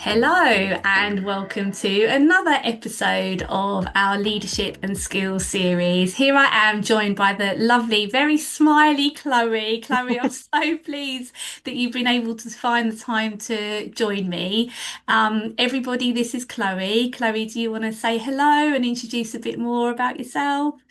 Hello, and welcome to another episode of our Leadership and Skills series. Here I am joined by the lovely, very smiley Chloe. Chloe, I'm so pleased that you've been able to find the time to join me. Everybody, this is Chloe. Chloe, do you want to say hello and introduce a bit more about yourself?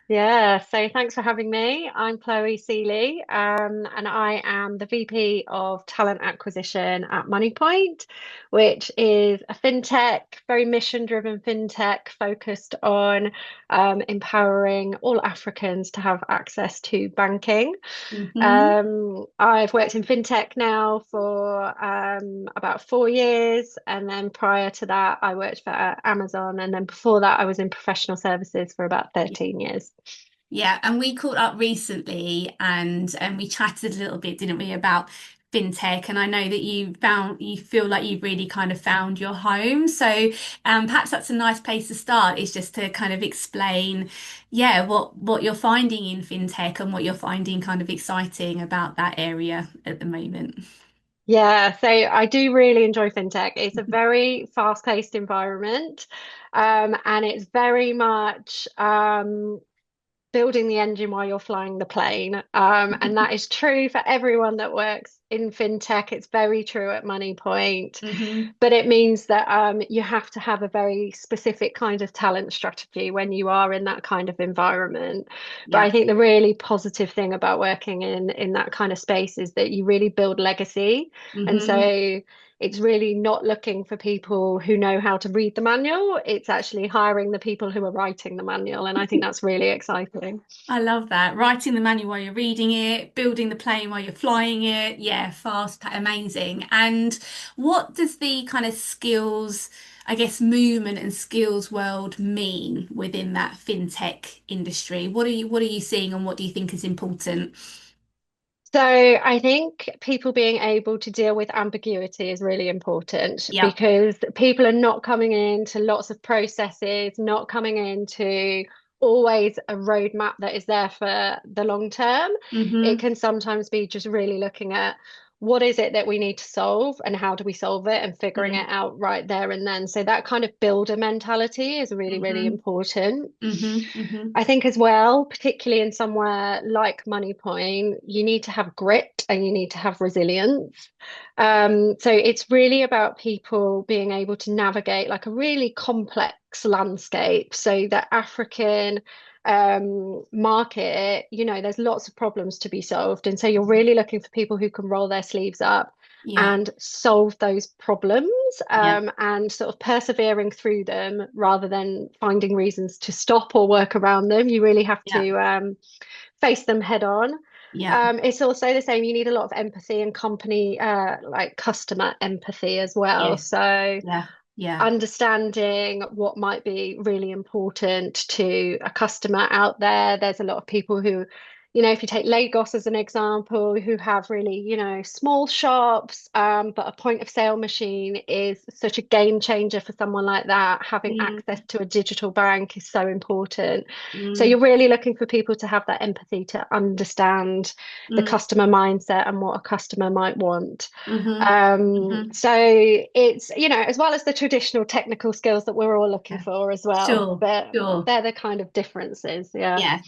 Yeah, so thanks for having me. I'm Chloe Seeley, and I am the VP of Talent Acquisition at Moniepoint, which is a fintech, very mission-driven fintech focused on empowering all Africans to have access to banking. Hmm. I've worked in fintech now for about 4 years, and then prior to that, I worked for Amazon, and then before that, I was in professional services for about 13 years. Yeah, and we caught up recently and we chatted a little bit, didn't we, about fintech. And I know that you feel like you've really kind of found your home. So perhaps that's a nice place to start, is just to kind of explain, yeah, what you're finding in fintech and what you're finding kind of exciting about that area at the moment. Yeah, so I do really enjoy fintech. It's a very fast-paced environment, and it's very much building the engine while you're flying the plane. And that is true for everyone that works in fintech. It's very true at Moniepoint, Hmm. but it means that you have to have a very specific kind of talent strategy when you are in that kind of environment. But I Yeah. think the really positive thing about working in that kind of space is that you really build legacy. And Hmm. so it's really not looking for people who know how to read the manual. It's actually hiring the people who are writing the manual. And I think that's really exciting. I love that. Writing the manual while you're reading it, building the plane while you're flying it. Yeah, amazing. And what does the kind of skills, I guess, movement and skills world mean within that fintech industry? What are you seeing and what do you think is important? So I think people being able to deal with ambiguity is really important Yep. because people are not coming into lots of processes, not coming into always a roadmap that is there for the long term. It Hmm. can sometimes be just really looking at what is it that we need to solve and how do we solve it and figuring it out right there and then. So that kind of builder mentality is really, really Hmm. important. Hmm. Hmm. I think as well, particularly in somewhere like Moneypoint, you need to have grit and you need to have resilience. So it's really about people being able to navigate like a really complex landscape. So the African market, there's lots of problems to be solved. And so you're really looking for people who can roll their sleeves up Yeah. and solve those problems, Yeah. and sort of persevering through them rather than finding reasons to stop or work around them. You really have Yeah. to face them head on. Yeah. It's also the same. You need a lot of empathy and company, like customer empathy as well. Yes. So Yeah. Yeah. understanding what might be really important to a customer out there. There's a lot of people who, if you take Lagos as an example, who have really, small shops, but a point of sale machine is such a game changer for someone like that. Having Mm. access to a digital bank is so important. So Mm. you're really looking for people to have that empathy to understand the Mm. customer mindset and what a customer might want. Hmm. Hmm. So it's, as well as the traditional technical skills that we're all looking Yeah. for as well, Sure. but Sure. they're the kind of differences. Yeah. Yeah.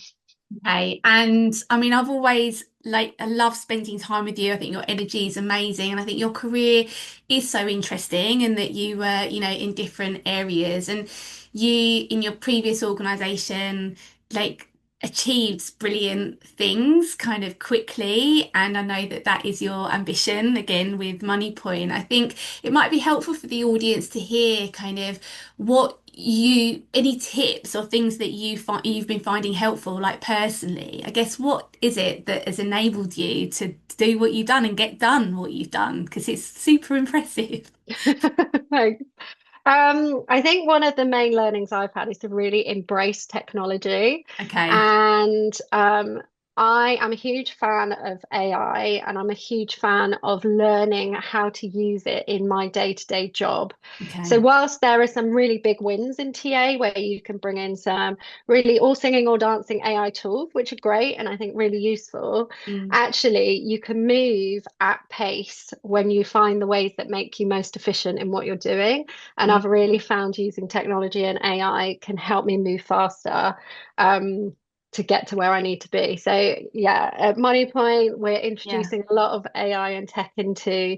Okay. And I mean, I've always I love spending time with you. I think your energy is amazing, and I think your career is so interesting, and that you were, in different areas, and you in your previous organization, like achieved brilliant things kind of quickly. And I know that that is your ambition again with Money Point. I think it might be helpful for the audience to hear kind of any tips or things that you've been finding helpful, like personally. I guess what is it that has enabled you to do what you've done and get done what you've done? Because it's super impressive. Like, I think one of the main learnings I've had is to really embrace technology. Okay. And I am a huge fan of AI and I'm a huge fan of learning how to use it in my day-to-day job. So Okay. whilst there are some really big wins in TA where you can bring in some really all singing, all dancing AI tools, which are great and I think really useful, Mm, actually you can move at pace when you find the ways that make you most efficient in what you're doing. And mm, I've really found using technology and AI can help me move faster. Um, to get to where I need to be. So yeah, at Moniepoint, we're yeah. introducing a lot of AI and tech into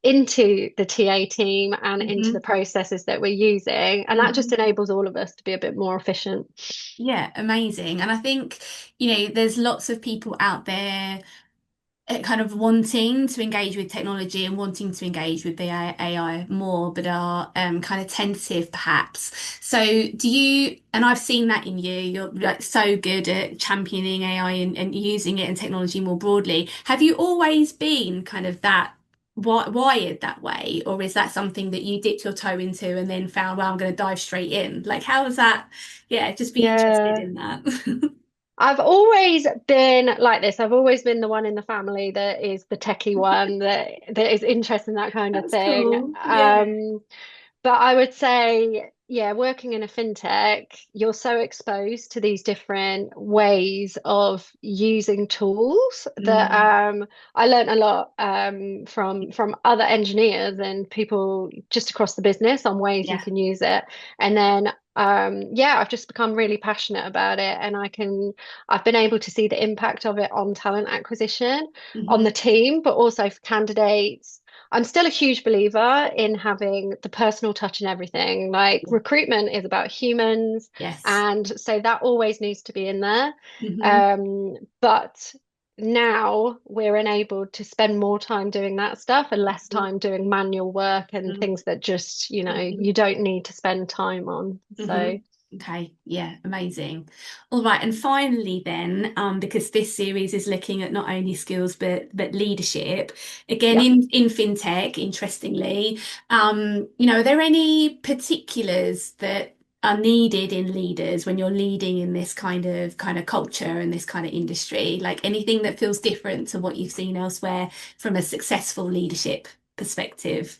the TA team and into the Hmm. processes that we're using. And that just Hmm. enables all of us to be a bit more efficient. Yeah, amazing. And I think, there's lots of people out there kind of wanting to engage with technology and wanting to engage with the AI more, but are kind of tentative perhaps. So and I've seen that in you, you're like so good at championing AI and using it and technology more broadly. Have you always been kind of that wired that way, or is that something that you dipped your toe into and then found, well, I'm going to dive straight in? Like, how was that? Yeah, just be interested Yeah. in that. I've always been like this. I've always been the one in the family that is the techie one that is interested in that kind of That's thing. cool. Yeah. But I would say, yeah, working in a fintech, you're so exposed to these different ways of using tools that Mm, I learned a lot from other engineers and people just across the business on ways you yeah. can use it. And then yeah, I've just become really passionate about it, and I've been able to see the impact of it on talent acquisition, on Hmm. the team, but also for candidates. I'm still a huge believer in having the personal touch in everything. Like recruitment is about humans, Yes. and so that always needs to be in there. Hmm. But now we're enabled to spend more time doing that stuff and less time doing manual work and things that just, Hmm. you don't need to spend time on. Hmm. So, Okay, yeah, amazing. All right, and finally then, because this series is looking at not only skills but leadership, again yeah. in fintech, interestingly, are there any particulars that are needed in leaders when you're leading in this kind of culture and this kind of industry? Like anything that feels different to what you've seen elsewhere from a successful leadership perspective?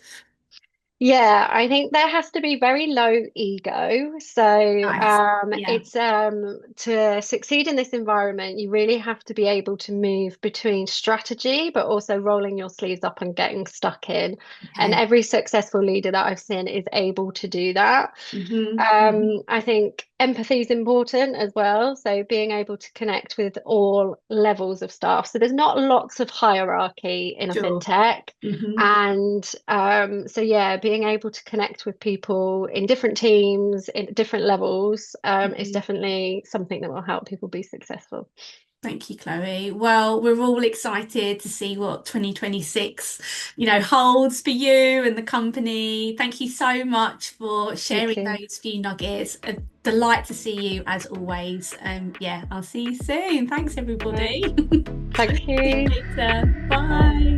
Yeah, I think there has to be very low ego. So Nice. Yeah. it's to succeed in this environment, you really have to be able to move between strategy, but also rolling your sleeves up and getting stuck in. And Okay. every successful leader that I've seen is able to do that. Hmm. Hmm. I think empathy is important as well. So being able to connect with all levels of staff. So there's not lots of hierarchy in a Sure. fintech. Hmm. And so, yeah, being able to connect with people in different teams, in different levels, is Hmm. definitely something that will help people be successful. Thank you, Chloe. Well, we're all excited to see what 2026, holds for you and the company. Thank you so much for Thank sharing you. those few nuggets. A delight to see you as always. Yeah, I'll see you soon. Thanks, All right. everybody. Thank See you you. later. Bye. Bye.